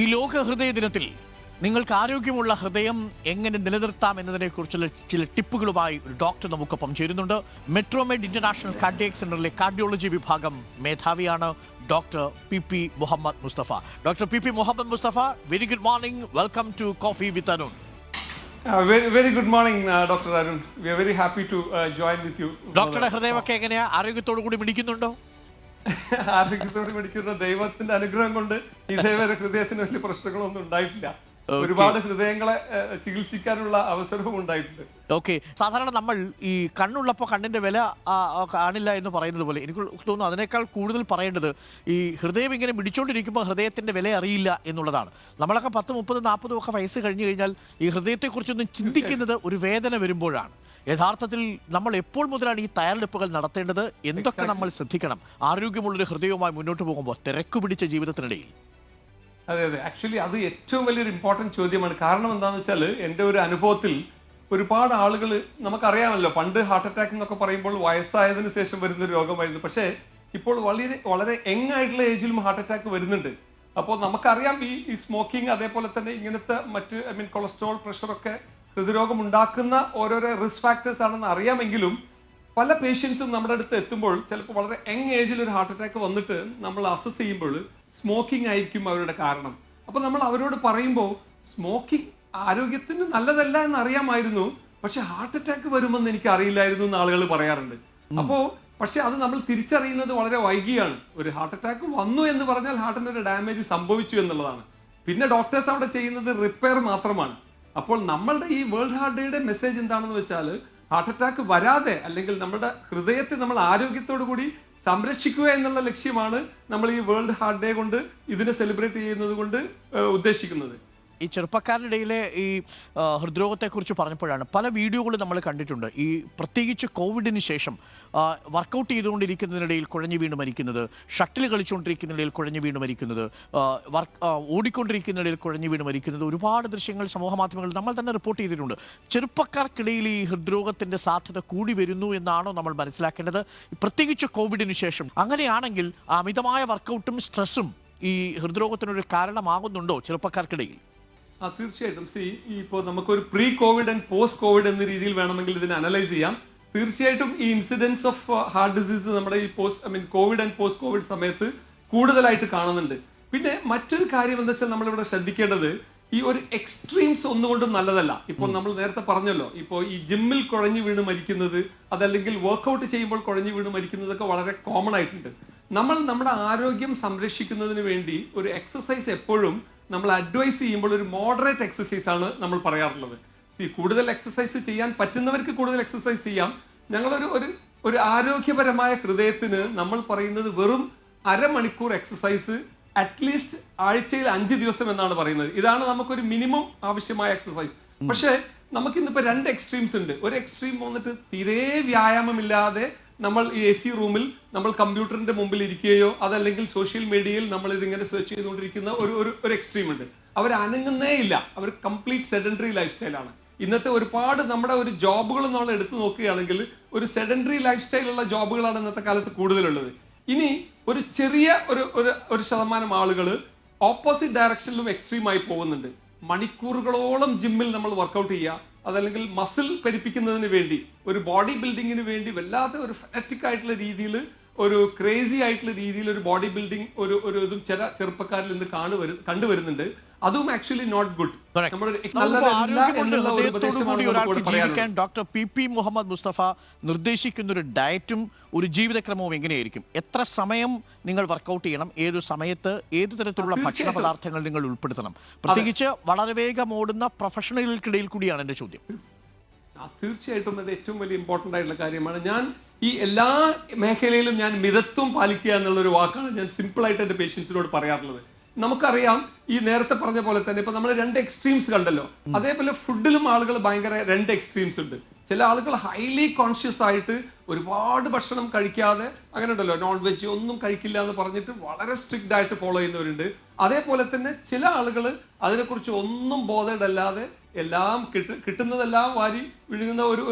ഈ ലോക ഹൃദയ ദിനത്തിൽ നിങ്ങൾക്ക് ആരോഗ്യമുള്ള ഹൃദയം എങ്ങനെ നിലനിർത്താം എന്നതിനെക്കുറിച്ചുള്ള ചില ടിപ്പുകളുമായി ഒരു ഡോക്ടർ നമുക്കൊപ്പം ചേരുന്നുണ്ട്. മെട്രോമെഡ് ഇന്റർനാഷണൽ കാർഡിയാക് സെന്ററിലെ കാർഡിയോളജി വിഭാഗം മേധാവിയാണ് doctor P Muhammad Mustafa. Doctor P Muhammad Mustafa, very good morning. Welcome to coffee with Arun. Very good morning, Dr. Arun. We are very happy to join with you. ഡോക്ടറുടെ ഹൃദയമൊക്കെ എങ്ങനെയാ, ആരോഗ്യത്തോടു കൂടി മിടിക്കുന്നുണ്ടോ? ആരോഗ്യത്തോട് പിടിക്കുന്ന ദൈവത്തിന്റെ അനുഗ്രഹം കൊണ്ട് ഇതേവരെ ഹൃദയത്തിന് വലിയ പ്രശ്നങ്ങളൊന്നും ഉണ്ടായിട്ടില്ല. ഒരുപാട് ഹൃദയങ്ങളെ ചികിത്സിക്കാനുള്ള അവസരവും ഉണ്ടായിട്ടുണ്ട്. ഓക്കെ, സാധാരണ നമ്മൾ ഈ കണ്ണുള്ളപ്പോൾ കണ്ണിന്റെ വില കാണില്ല എന്ന് പറയുന്നത് പോലെ എനിക്ക് തോന്നുന്നു അതിനേക്കാൾ കൂടുതൽ പറയേണ്ടത് ഈ ഹൃദയം ഇങ്ങനെ മിടിച്ചോണ്ടിരിക്കുമ്പോൾ ഹൃദയത്തിന്റെ വില അറിയില്ല എന്നുള്ളതാണ്. നമ്മളൊക്കെ 10, 30, 40 ഒക്കെ വയസ്സ് കഴിഞ്ഞു കഴിഞ്ഞാൽ ഈ ഹൃദയത്തെക്കുറിച്ചൊന്നും ചിന്തിക്കുന്നത് ഒരു വേദന വരുമ്പോഴാണ്. യഥാർത്ഥത്തിൽ നമ്മൾ എപ്പോൾ മുതലാണ് ഈ തയ്യാറെടുപ്പുകൾ നടത്തേണ്ടത്? എന്തൊക്കെ നമ്മൾ ശ്രദ്ധിക്കണം ആരോഗ്യമുള്ളൊരു ഹൃദയവുമായി മുന്നോട്ട് പോകുമ്പോൾ തിരക്കു പിടിച്ച ജീവിതത്തിനിടയിൽ? അതെ, ആക്ച്വലി അത് ഏറ്റവും വലിയൊരു ഇമ്പോർട്ടൻറ്റ് ചോദ്യമാണ്. കാരണം എന്താണെന്ന് വെച്ചാൽ എൻ്റെ ഒരു അനുഭവത്തിൽ ഒരുപാട് ആളുകൾ, നമുക്കറിയാമല്ലോ, പണ്ട് ഹാർട്ട് അറ്റാക്ക് എന്നൊക്കെ പറയുമ്പോൾ വയസ്സായതിനു ശേഷം വരുന്ന രോഗമായിരുന്നു. പക്ഷേ ഇപ്പോൾ വളരെ യങ് ആയിട്ടുള്ള ഏജിലും ഹാർട്ട് അറ്റാക്ക് വരുന്നുണ്ട്. അപ്പോൾ നമുക്കറിയാം ഈ സ്മോക്കിംഗ്, അതേപോലെ തന്നെ ഇങ്ങനത്തെ മറ്റ് കൊളസ്ട്രോൾ, പ്രഷറൊക്കെ ഹൃദ്രോഗം ഉണ്ടാക്കുന്ന ഓരോരോ റിസ്ക് ഫാക്ടേഴ്സ് ആണെന്ന് അറിയാമെങ്കിലും പല പേഷ്യൻസും നമ്മുടെ അടുത്ത് എത്തുമ്പോൾ ചിലപ്പോൾ വളരെ യങ് ഏജിൽ ഒരു ഹാർട്ട് അറ്റാക്ക് വന്നിട്ട് നമ്മൾ അസസ് ചെയ്യുമ്പോൾ സ്മോക്കിംഗ് ആയിരിക്കും അവരുടെ കാരണം. അപ്പോൾ നമ്മൾ അവരോട് പറയുമ്പോൾ സ്മോക്കിംഗ് ആരോഗ്യത്തിന് നല്ലതല്ല എന്ന് അറിയാമായിരുന്നു, പക്ഷെ ഹാർട്ട് അറ്റാക്ക് വരുമെന്ന് എനിക്ക് അറിയില്ലായിരുന്നു എന്ന് ആളുകൾ പറയാറുണ്ട്. അപ്പോൾ പക്ഷെ അത് നമ്മൾ തിരിച്ചറിയുന്നത് വളരെ വൈകിയാണ്. ഒരു ഹാർട്ട് അറ്റാക്ക് വന്നു എന്ന് പറഞ്ഞാൽ ഹാർട്ടിന് ഒരു ഡാമേജ് സംഭവിച്ചു എന്നുള്ളതാണ്. പിന്നെ ഡോക്ടേഴ്സ് അവിടെ ചെയ്യുന്നത് റിപ്പയർ മാത്രമാണ്. അപ്പോൾ നമ്മളുടെ ഈ വേൾഡ് ഹാർട്ട് ഡേയുടെ മെസ്സേജ് എന്താണെന്ന് വെച്ചാൽ ഹാർട്ട് അറ്റാക്ക് വരാതെ, അല്ലെങ്കിൽ നമ്മുടെ ഹൃദയത്തെ നമ്മൾ ആരോഗ്യത്തോടു കൂടി സംരക്ഷിക്കുക എന്നുള്ള ലക്ഷ്യമാണ് നമ്മൾ ഈ വേൾഡ് ഹാർട്ട് ഡേ കൊണ്ട്, ഇതിനെ സെലിബ്രേറ്റ് ചെയ്യുന്നത് കൊണ്ട് ഉദ്ദേശിക്കുന്നത്. ഈ ചെറുപ്പക്കാരുടെ ഇടയിലെ ഈ ഹൃദ്രോഗത്തെക്കുറിച്ച് പറഞ്ഞപ്പോഴാണ് പല വീഡിയോകളും നമ്മൾ കണ്ടിട്ടുണ്ട്. ഈ പ്രത്യേകിച്ച് കോവിഡിന് ശേഷം വർക്കൗട്ട് ചെയ്തുകൊണ്ടിരിക്കുന്നതിനിടയിൽ കുഴഞ്ഞു വീണ് മരിക്കുന്നത്, ഷട്ടിൽ കളിച്ചുകൊണ്ടിരിക്കുന്നതിനിടയിൽ കുഴഞ്ഞു വീണ് മരിക്കുന്നത്, ഓടിക്കൊണ്ടിരിക്കുന്നതിനിടയിൽ കുഴഞ്ഞു വീണ് മരിക്കുന്നത്, ഒരുപാട് ദൃശ്യങ്ങൾ സമൂഹ മാധ്യമങ്ങളിൽ നമ്മൾ തന്നെ റിപ്പോർട്ട് ചെയ്തിട്ടുണ്ട്. ചെറുപ്പക്കാർക്കിടയിൽ ഈ ഹൃദ്രോഗത്തിൻ്റെ സാധ്യത കൂടി വരുന്നു എന്നാണോ നമ്മൾ മനസ്സിലാക്കേണ്ടത്, പ്രത്യേകിച്ച് കോവിഡിന് ശേഷം? അങ്ങനെയാണെങ്കിൽ അമിതമായ വർക്കൗട്ടും സ്ട്രെസ്സും ഈ ഹൃദ്രോഗത്തിനൊരു കാരണമാകുന്നുണ്ടോ ചെറുപ്പക്കാർക്കിടയിൽ? തീർച്ചയായിട്ടും. ഇപ്പോൾ നമുക്കൊരു pre Covid and post Covid എന്ന രീതിയിൽ വേണമെങ്കിൽ ഇതിനെ അനലൈസ് ചെയ്യാം. തീർച്ചയായിട്ടും ഈ ഇൻസിഡൻസ് ഓഫ് ഹാർട്ട് ഡിസീസ് നമ്മുടെ ഈ കോവിഡ് ആൻഡ് പോസ്റ്റ് കോവിഡ് സമയത്ത് കൂടുതലായിട്ട് കാണുന്നുണ്ട്. പിന്നെ മറ്റൊരു കാര്യം എന്താ വെച്ചാൽ നമ്മളിവിടെ ശ്രദ്ധിക്കേണ്ടത്, ഈ ഒരു എക്സ്ട്രീംസ് ഒന്നുകൊണ്ടും നല്ലതല്ല. ഇപ്പോൾ നമ്മൾ നേരത്തെ പറഞ്ഞല്ലോ, ഇപ്പോൾ ഈ ജിമ്മിൽ കുഴഞ്ഞു വീണ് മരിക്കുന്നത്, അതല്ലെങ്കിൽ വർക്കൗട്ട് ചെയ്യുമ്പോൾ കുഴഞ്ഞു വീണ് മരിക്കുന്നതൊക്കെ വളരെ കോമൺ ആയിട്ടുണ്ട്. നമ്മൾ നമ്മുടെ ആരോഗ്യം സംരക്ഷിക്കുന്നതിന് വേണ്ടി ഒരു എക്സസൈസ് എപ്പോഴും നമ്മൾ അഡ്വൈസ് ചെയ്യുമ്പോൾ ഒരു മോഡറേറ്റ് എക്സസൈസ് ആണ് നമ്മൾ പറയാറുള്ളത്. കൂടുതൽ എക്സസൈസ് ചെയ്യാൻ പറ്റുന്നവർക്ക് കൂടുതൽ എക്സസൈസ് ചെയ്യാം. ഞങ്ങളൊരു ഒരു ആരോഗ്യപരമായ ഹൃദയത്തിന് നമ്മൾ പറയുന്നത് വെറും അരമണിക്കൂർ എക്സസൈസ് അറ്റ്ലീസ്റ്റ് ആഴ്ചയിൽ 5 ദിവസം എന്നാണ് പറയുന്നത്. ഇതാണ് നമുക്കൊരു മിനിമം ആവശ്യമായ എക്സസൈസ്. പക്ഷേ നമുക്കിന്നിപ്പോ 2 എക്സ്ട്രീംസ് ഉണ്ട്. ഒരു എക്സ്ട്രീം വന്നിട്ട് തീരെ വ്യായാമമില്ലാതെ നമ്മൾ ഈ AC റൂമിൽ നമ്മൾ കമ്പ്യൂട്ടറിന്റെ മുമ്പിൽ ഇരിക്കുകയോ അതല്ലെങ്കിൽ സോഷ്യൽ മീഡിയയിൽ നമ്മൾ ഇതിങ്ങനെ സെർച്ച് ചെയ്തുകൊണ്ടിരിക്കുന്ന ഒരു എക്സ്ട്രീം ഉണ്ട്. അവർ അനങ്ങുന്നേ ഇല്ല, അവർ കംപ്ലീറ്റ് സെഡൻഡറി ലൈഫ് സ്റ്റൈലാണ്. ഇന്നത്തെ ഒരുപാട് നമ്മുടെ ഒരു ജോബുകൾ നമ്മൾ എടുത്തു നോക്കുകയാണെങ്കിൽ ഒരു സെഡൻഡറി ലൈഫ് സ്റ്റൈലുള്ള ജോബുകളാണ് ഇന്നത്തെ കാലത്ത് കൂടുതലുള്ളത്. ഇനി ഒരു ചെറിയ ഒരു ശതമാനം ആളുകൾ ഓപ്പോസിറ്റ് ഡയറക്ഷനിലും എക്സ്ട്രീമായി പോകുന്നുണ്ട്. മണിക്കൂറുകളോളം ജിമ്മിൽ നമ്മൾ വർക്കൗട്ട് ചെയ്യുക, അതല്ലെങ്കിൽ മസിൽ പെരുപ്പിക്കുന്നതിന് വേണ്ടി, ഒരു ബോഡി ബിൽഡിങ്ങിന് വേണ്ടി വല്ലാതെ ഒരു ഫാനറ്റിക് ആയിട്ടുള്ള രീതിയിൽ, ഒരു ക്രേസി ആയിട്ടുള്ള രീതിയിൽ ഒരു ബോഡി ബിൽഡിംഗ് ഒരു ഇതും ചില ചെറുപ്പക്കാരിൽ നിന്ന് കണ്ടുവരുന്നുണ്ട്. അതും actually not good. Doctor P Muhammad Mustafa നിർദ്ദേശിക്കുന്ന ഒരു ഡയറ്റും ഒരു ജീവിതക്രമവും എങ്ങനെയായിരിക്കും? എത്ര സമയം നിങ്ങൾ വർക്കൗട്ട് ചെയ്യണം? ഏതു സമയത്ത് ഏതു തരത്തിലുള്ള ഭക്ഷണ പദാർത്ഥങ്ങൾ നിങ്ങൾ ഉൾപ്പെടുത്തണം? പ്രത്യേകിച്ച് വളരെ വേഗം ഓടുന്ന പ്രൊഫഷണലുകൾക്കിടയിൽ കൂടിയാണ് എന്റെ ചോദ്യം. തീർച്ചയായിട്ടും അത് ഏറ്റവും വലിയ ഇമ്പോർട്ടന്റ് ആയിട്ടുള്ള കാര്യമാണ്. ഞാൻ ഈ എല്ലാ മേഖലയിലും ഞാൻ മിതത്വം പാലിക്കുക എന്നുള്ള ഒരു വാക്കാണ് ഞാൻ സിമ്പിൾ ആയിട്ട് എന്റെ പേഷ്യൻസിനോട് പറയാറുള്ളത്. നമുക്കറിയാം, ഈ നേരത്തെ പറഞ്ഞ പോലെ തന്നെ ഇപ്പൊ നമ്മൾ 2 എക്സ്ട്രീംസ് കണ്ടല്ലോ, അതേപോലെ ഫുഡിലും ആളുകൾ ഭയങ്കര 2 എക്സ്ട്രീംസ് ഉണ്ട്. ചില ആളുകൾ ഹൈലി കോൺഷ്യസ് ആയിട്ട് ഒരുപാട് ഭക്ഷണം കഴിക്കാതെ, അങ്ങനെ ഉണ്ടല്ലോ, നോൺ വെജ് ഒന്നും കഴിക്കില്ല എന്ന് പറഞ്ഞിട്ട് വളരെ സ്ട്രിക്റ്റ് ആയിട്ട് ഫോളോ ചെയ്യുന്നവരുണ്ട്. അതേപോലെ തന്നെ ചില ആളുകൾ അതിനെക്കുറിച്ച് ഒന്നും ബോധേഡല്ലാതെ എല്ലാം കിട്ടുന്നതെല്ലാം വാരി വിഴുങ്ങുന്ന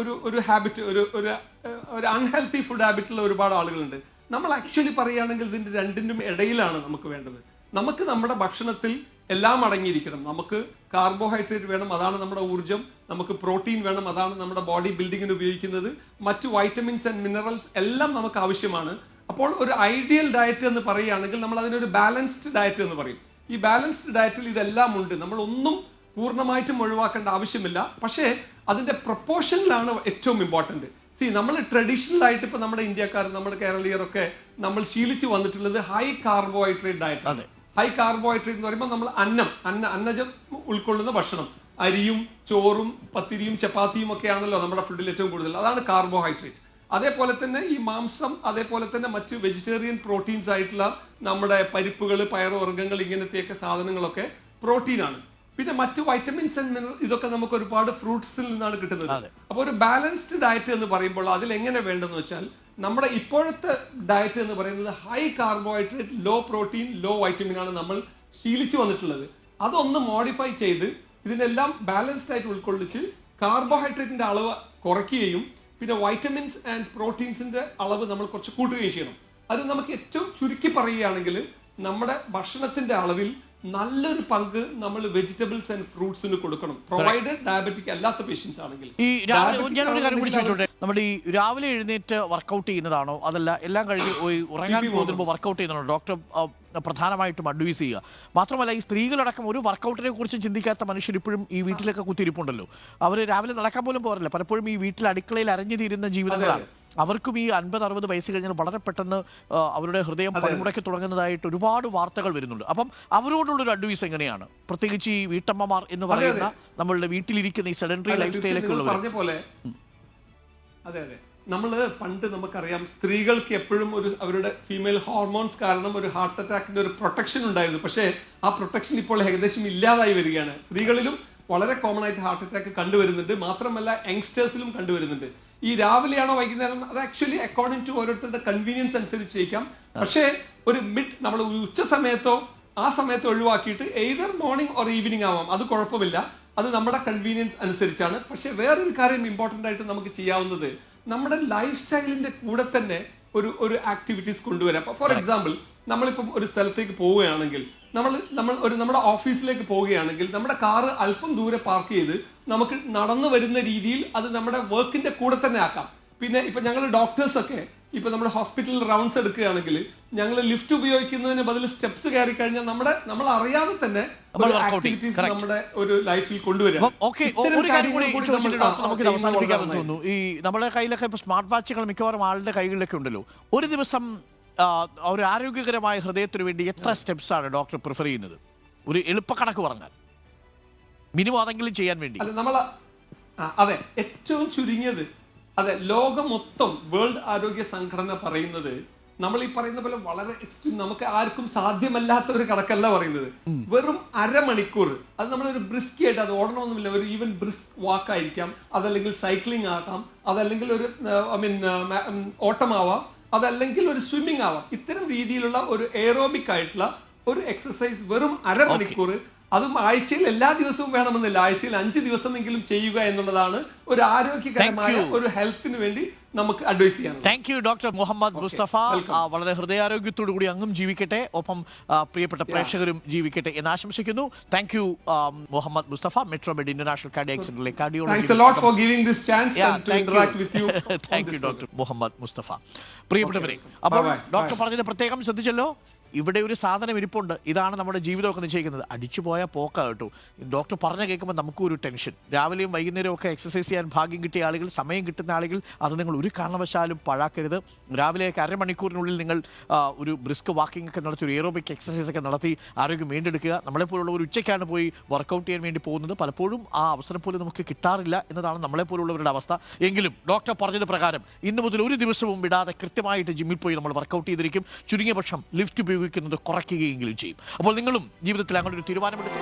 ഒരു ഹാബിറ്റ്, ഒരു അൺഹെൽത്തി ഫുഡ് ഹാബിറ്റുള്ള ഒരുപാട് ആളുകളുണ്ട്. നമ്മൾ ആക്ച്വലി പറയുകയാണെങ്കിൽ ഇതിന്റെ രണ്ടിനും ഇടയിലാണ് നമുക്ക് വേണ്ടത്. നമുക്ക് നമ്മുടെ ഭക്ഷണത്തിൽ എല്ലാം അടങ്ങിയിരിക്കണം. നമുക്ക് കാർബോഹൈഡ്രേറ്റ് വേണം, അതാണ് നമ്മുടെ ഊർജ്ജം. നമുക്ക് പ്രോട്ടീൻ വേണം, അതാണ് നമ്മുടെ ബോഡി ബിൽഡിങ്ങിന് ഉപയോഗിക്കുന്നത്. മറ്റു വൈറ്റമിൻസ് ആൻഡ് മിനറൽസ് എല്ലാം നമുക്ക് ആവശ്യമാണ്. അപ്പോൾ ഒരു ഐഡിയൽ ഡയറ്റ് എന്ന് പറയുകയാണെങ്കിൽ നമ്മൾ അതിനൊരു ബാലൻസ്ഡ് ഡയറ്റ് എന്ന് പറയും. ഈ ബാലൻസ്ഡ് ഡയറ്റിൽ ഇതെല്ലാം ഉണ്ട്. നമ്മൾ ഒന്നും പൂർണ്ണമായിട്ടും ഒഴിവാക്കേണ്ട ആവശ്യമില്ല. പക്ഷേ അതിന്റെ പ്രൊപ്പോർഷനിലാണ് ഏറ്റവും ഇമ്പോർട്ടന്റ്. നമ്മൾ ട്രഡീഷണൽ ആയിട്ട് ഇപ്പൊ നമ്മുടെ ഇന്ത്യക്കാർ, നമ്മുടെ കേരളീയരൊക്കെ നമ്മൾ ശീലിച്ചു വന്നിട്ടുള്ളത് ഹൈ കാർബോഹൈഡ്രേറ്റ് ഡയറ്റ് ആണ്. ഹൈ കാർബോഹൈഡ്രേറ്റ് എന്ന് പറയുമ്പോൾ നമ്മൾ അന്നജം ഉൾക്കൊള്ളുന്ന ഭക്ഷണം, അരിയും ചോറും പത്തിരിയും ചപ്പാത്തിയും ഒക്കെ ആണല്ലോ നമ്മുടെ ഫുഡിൽ ഏറ്റവും കൂടുതൽ. അതാണ് കാർബോഹൈഡ്രേറ്റ്. അതേപോലെ തന്നെ ഈ മാംസം, അതേപോലെ തന്നെ മറ്റ് വെജിറ്റേറിയൻ പ്രോട്ടീൻസ് ആയിട്ടുള്ള നമ്മുടെ പരിപ്പുകൾ, പയറുവർഗ്ഗങ്ങൾ, ഇങ്ങനത്തെയൊക്കെ സാധനങ്ങളൊക്കെ പ്രോട്ടീനാണ്. പിന്നെ മറ്റ് വൈറ്റമിൻസ് ആൻഡ് മിനറൽ ഇതൊക്കെ നമുക്ക് ഒരുപാട് ഫ്രൂട്ട്സിൽ നിന്നാണ് കിട്ടുന്നത്. അപ്പോൾ ഒരു ബാലൻസ്ഡ് ഡയറ്റ് എന്ന് പറയുമ്പോൾ അതിൽ എങ്ങനെ വേണ്ടെന്ന് വെച്ചാൽ നമ്മുടെ ഇപ്പോഴത്തെ ഡയറ്റ് എന്ന് പറയുന്നത് high carbohydrate, low protein, low vitamin ആണ് നമ്മൾ ശീലിച്ചു വന്നിട്ടുള്ളത്. അതൊന്ന് മോഡിഫൈ ചെയ്ത് ഇതിനെല്ലാം ബാലൻസ്ഡ് ആയിട്ട് ഉൾക്കൊള്ളിച്ച് കാർബോഹൈഡ്രേറ്റിന്റെ അളവ് കുറയ്ക്കുകയും പിന്നെ വൈറ്റമിൻസ് ആൻഡ് പ്രോട്ടീൻസിന്റെ അളവ് നമ്മൾ കുറച്ച് കൂട്ടുകയും ചെയ്യണം. അത് നമുക്ക് ഏറ്റവും ചുരുക്കി പറയുകയാണെങ്കിൽ നമ്മുടെ ഭക്ഷണത്തിന്റെ അളവിൽ നല്ലൊരു പങ്ക് നമ്മൾ വെജിറ്റബിൾസ് ആൻഡ് ഫ്രൂട്ട്സിന് കൊടുക്കണം, പ്രൊവൈഡഡ് ഡയബറ്റിക് അല്ലാത്ത പേഷ്യൻസ് ആണെങ്കിൽ. ഈ ഞാനൊരു കാര്യം കൂടി ചോദിച്ചോട്ടെ, നമ്മുടെ ഈ രാവിലെ എഴുന്നേറ്റ് വർക്കൗട്ട് ചെയ്യുന്നതാണോ അതല്ല എല്ലാം കഴിഞ്ഞ് ഉറങ്ങാൻ പോകുമ്പോൾ വർക്കൗട്ട് ചെയ്യുന്നതാണോ ഡോക്ടർ പ്രധാനമായിട്ടും അഡ്വൈസ് ചെയ്യുക? മാത്രമല്ല ഈ സ്ത്രീകളടക്കം ഒരു വർക്കൗട്ടിനെ കുറിച്ച് ചിന്തിക്കാത്ത മനുഷ്യർ ഇപ്പോഴും ഈ വീട്ടിലൊക്കെ കുത്തിരിപ്പുണ്ടല്ലോ. അവർ രാവിലെ നടക്കാൻ പോലും പോരില്ല. പലപ്പോഴും ഈ വീട്ടിൽ അടുക്കളയിൽ അരഞ്ഞു തീരുന്ന ജീവിതങ്ങളാണ്. അവർക്കും ഈ 50-60 വയസ്സ് കഴിഞ്ഞാൽ വളരെ പെട്ടെന്ന് അവരുടെ ഹൃദയം പണിമുടക്കി തുടങ്ങുന്നതായിട്ട് ഒരുപാട് വാർത്തകൾ വരുന്നുണ്ട്. അപ്പം അവരോടുള്ളൊരു അഡ്വൈസ് എങ്ങനെയാണ്, പ്രത്യേകിച്ച് ഈ വീട്ടമ്മമാർ എന്ന് പറയുന്ന നമ്മളുടെ വീട്ടിലിരിക്കുന്ന ഈ സെഡൻഡറി ലൈഫ് സ്റ്റൈലൊക്കെ ഉള്ളവർ? പറഞ്ഞ പോലെ അതെ, പണ്ട് നമുക്കറിയാം സ്ത്രീകൾക്ക് എപ്പോഴും അവരുടെ ഫീമെയിൽ ഹോർമോൺസ് കാരണം ഒരു ഹാർട്ട് അറ്റാക്കിന്റെ ഒരു പ്രൊട്ടക്ഷൻ ഉണ്ടായിരുന്നു. പക്ഷേ ആ പ്രൊട്ടക്ഷൻ ഇപ്പോൾ ഏകദേശം ഇല്ലാതായി വരികയാണ്. സ്ത്രീകളിലും വളരെ കോമൺ ആയിട്ട് ഹാർട്ട് അറ്റാക്ക് കണ്ടുവരുന്നുണ്ട്. മാത്രമല്ല യങ്സ്റ്റേഴ്സിലും കണ്ടുവരുന്നുണ്ട്. ഈ രാവിലെയാണോ വൈകുന്നേരം, അത് ആക്ച്വലി അക്കോർഡിംഗ് ടു ഓരോരുത്തരുടെ കൺവീനിയൻസ് അനുസരിച്ച് ചെയ്യിക്കാം. പക്ഷേ ഒരു നമ്മൾ ഉച്ച സമയത്തോ ആ സമയത്ത് ഒഴിവാക്കിയിട്ട് എയ്തർ മോർണിംഗ് ഓർ ഈവനിങ് ആവാം, അത് കുഴപ്പമില്ല. അത് നമ്മുടെ കൺവീനിയൻസ് അനുസരിച്ചാണ്. പക്ഷെ വേറൊരു കാര്യം ഇമ്പോർട്ടൻ്റ് ആയിട്ട് നമുക്ക് ചെയ്യാവുന്നത് നമ്മുടെ ലൈഫ് സ്റ്റൈലിന്റെ കൂടെ തന്നെ ഒരു ആക്ടിവിറ്റീസ് കൊണ്ടുവരാം. ഫോർ എക്സാമ്പിൾ, നമ്മളിപ്പം ഒരു സ്ഥലത്തേക്ക് പോവുകയാണെങ്കിൽ, നമ്മുടെ ഓഫീസിലേക്ക് പോവുകയാണെങ്കിൽ നമ്മുടെ കാറ് അല്പം ദൂരെ പാർക്ക് ചെയ്ത് നമുക്ക് നടന്നു വരുന്ന രീതിയിൽ അത് നമ്മുടെ വർക്കിന്റെ കൂടെ തന്നെ ആക്കാം. പിന്നെ ഇപ്പൊ ഞങ്ങൾ ഡോക്ടേഴ്സ് ഒക്കെ ഇപ്പൊ നമ്മുടെ ഹോസ്പിറ്റലിൽ റൗണ്ട്സ് എടുക്കുകയാണെങ്കിൽ ഞങ്ങൾ ലിഫ്റ്റ് ഉപയോഗിക്കുന്നതിന് ബദൽ സ്റ്റെപ്സ് കയറി കഴിഞ്ഞാൽ നമ്മൾ അറിയാതെ തന്നെ ആക്ടിവിറ്റീസ് നമ്മുടെ ഒരു ലൈഫിൽ കൊണ്ടുവരാം. ഈ നമ്മുടെ കയ്യിലൊക്കെ ഇപ്പൊ സ്മാർട്ട് വാച്ചുകൾ മിക്കവാറും ആളുടെ കൈകളിലൊക്കെ ഉണ്ടല്ലോ. ഒരു ദിവസം ഒരു ആരോഗ്യകരമായ ഹൃദയത്തിന് വേണ്ടി എത്ര സ്റ്റെപ്സ് ആണ് ഡോക്ടർ പ്രിഫർ ചെയ്യുന്നത്? ഒരു എളുപ്പക്കണക്ക് പറഞ്ഞാൽ മിനിമം അതെങ്കിലും ചെയ്യാൻ വേണ്ടി. അതെ, ഏറ്റവും ചുരുങ്ങിയത് ലോകം മൊത്തം വേൾഡ് ആരോഗ്യ സംഘടന പറയുന്നത് നമ്മൾ ഈ പറയുന്ന പോലെ വളരെ എക്സ്ട്രീം, നമുക്ക് ആർക്കും സാധ്യമല്ലാത്ത ഒരു കണക്കല്ല പറയുന്നത്. വെറും അരമണിക്കൂർ, അത് നമ്മളൊരു ബ്രിസ്കി ആയിട്ട്, അത് ഓടണമെന്നില്ല, ഒരു ഈവൻ ബ്രിസ്ക് വാക്ക് ആയിരിക്കാം, അതല്ലെങ്കിൽ സൈക്ലിംഗ് ആകാം, അതല്ലെങ്കിൽ ഒരു ഓട്ടമാവാം, അതല്ലെങ്കിൽ ഒരു സ്വിമ്മിംഗ് ആവാം. ഇത്തരം രീതിയിലുള്ള ഒരു എയറോബിക് ആയിട്ടുള്ള ഒരു എക്സസൈസ് വെറും അരമണിക്കൂർ, അതും ആഴ്ചയിൽ എല്ലാ ദിവസവും വേണമെന്നില്ല, ആഴ്ചയിൽ 5 ദിവസമെങ്കിലും ചെയ്യുക എന്നുള്ളതാണ് ഒരു ആരോഗ്യകരമായ ഒരു ഹെൽത്തിന് വേണ്ടി നമുക്ക് അഡ്വൈസ് ചെയ്യാം. Thank you doctor Muhammad Mustafa. വളരെ ഹൃദയാരോഗ്യത്തോടു കൂടി അങ്ങും ജീവിക്കട്ടെ, ഒപ്പം പ്രിയപ്പെട്ട പ്രേക്ഷകരും ജീവിക്കട്ടെ എന്ന് ആശംസിക്കുന്നു. Thank you Muhammad Mustafa, Metromed international cardiac സെന്ററിലെ cardiology. Thank you doctor Muhammad Mustafa. പ്രിയപ്പെട്ടവരെ, അപ്പോൾ ഡോക്ടർ പറഞ്ഞത് പ്രത്യേകം ശ്രദ്ധിച്ചല്ലോ. ഇവിടെ ഒരു സാധനം ഇരിപ്പുണ്ട്, ഇതാണ് നമ്മുടെ ജീവിതമൊക്കെ നിശ്ചയിക്കുന്നത്. അടിച്ചു പോയാൽ പോക്കാ കേട്ടോ. ഡോക്ടർ പറഞ്ഞ കേൾക്കുമ്പോൾ നമുക്കും ഒരു ടെൻഷൻ. രാവിലെയും വൈകുന്നേരവും ഒക്കെ എക്സസൈസ് ചെയ്യാൻ ഭാഗ്യം കിട്ടിയ ആളുകൾ, സമയം കിട്ടുന്ന ആളുകൾ, അത് നിങ്ങൾ ഒരു കാരണവശാലും പാഴാക്കരുത്. രാവിലെയൊക്കെ അരമണിക്കൂറിനുള്ളിൽ നിങ്ങൾ ഒരു ബ്രിസ്ക് വാക്കിംഗ് ഒക്കെ നടത്തി, ഒരു എയറോബിക് എക്സസൈസ് ഒക്കെ നടത്തി ആരോഗ്യം വീണ്ടെടുക്കുക. നമ്മളെപ്പോലുള്ള ഒരു ഉച്ചയ്ക്കാണ് പോയി വർക്കൗട്ട് ചെയ്യാൻ വേണ്ടി പോകുന്നത്. പലപ്പോഴും ആ അവസരം പോലും നമുക്ക് കിട്ടാറില്ല എന്നതാണ് നമ്മളെപ്പോലുള്ളവരുടെ അവസ്ഥ. എങ്കിലും ഡോക്ടർ പറഞ്ഞത് പ്രകാരം ഇന്ന് മുതൽ ഒരു ദിവസവും വിടാതെ കൃത്യമായിട്ട് ജിമ്മിൽ പോയി നമ്മൾ വർക്കൗട്ട് ചെയ്തിരിക്കും. ചുരുങ്ങിയ പക്ഷം ലിഫ്റ്റ് ഉപയോഗിക്കുന്നത് കുറയ്ക്കുകയെങ്കിലും ചെയ്യും. അപ്പോൾ നിങ്ങളും ജീവിതത്തിൽ അങ്ങനെ ഒരു തീരുമാനമെടുക്കും.